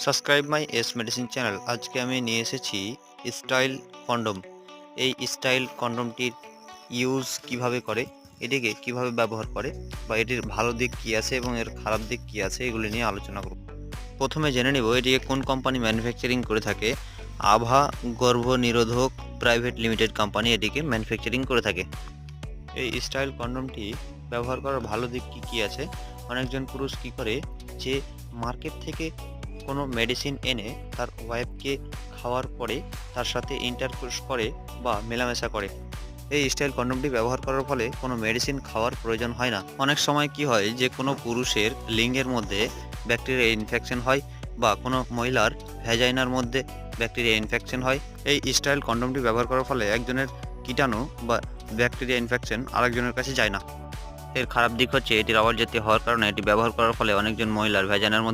Subscribe my S medicine channel. আজকে আমি নিয়ে এসেছি স্টাইল কন্ডম। এই স্টাইল কন্ডমটির ইউজ কিভাবে করে, এটিকে কিভাবে ব্যবহার করে, বা এটির ভালো দিক কী আছে এবং এর খারাপ দিক কী আছে, এগুলি নিয়ে আলোচনা করব। প্রথমে জেনে নেব এটিকে কোন কোম্পানি ম্যানুফ্যাকচারিং করে থাকে। আভা গর্ভনিরোধক প্রাইভেট লিমিটেড কোম্পানি এটিকে ম্যানুফ্যাকচারিং করে থাকে। এই স্টাইল কন্ডমটি ব্যবহার করার ভালো দিক কী কী আছে? অনেকজন পুরুষ কী করে, যে মার্কেট থেকে কোনো মেডিসিন এনে তার ওয়াইফকে খাওয়ার পরে তার সাথে ইন্টারকোর্স করে বা মেলামেশা করে। এই স্টাইল কন্ডমটি ব্যবহার করার ফলে কোনো মেডিসিন খাওয়ার প্রয়োজন হয় না। অনেক সময় কি হয়, যে কোনো পুরুষের লিঙ্গের মধ্যে ব্যাকটেরিয়া ইনফেকশন হয়, বা কোনো মহিলার ভ্যাজাইনার মধ্যে ব্যাকটেরিয়া ইনফেকশন হয়। এই স্টাইল কন্ডমটি ব্যবহার করার ফলে একজনের কীটাণু বা ব্যাকটেরিয়া ইনফেকশন আরেকজনের কাছে যায় না। এর খারাপ দিক হচ্ছে এটি রাবার জাতীয় হওয়ার কারণে এটি ব্যবহার করার ফলে অনেকজন মহিলার ভ্যাজাইনার মধ্যে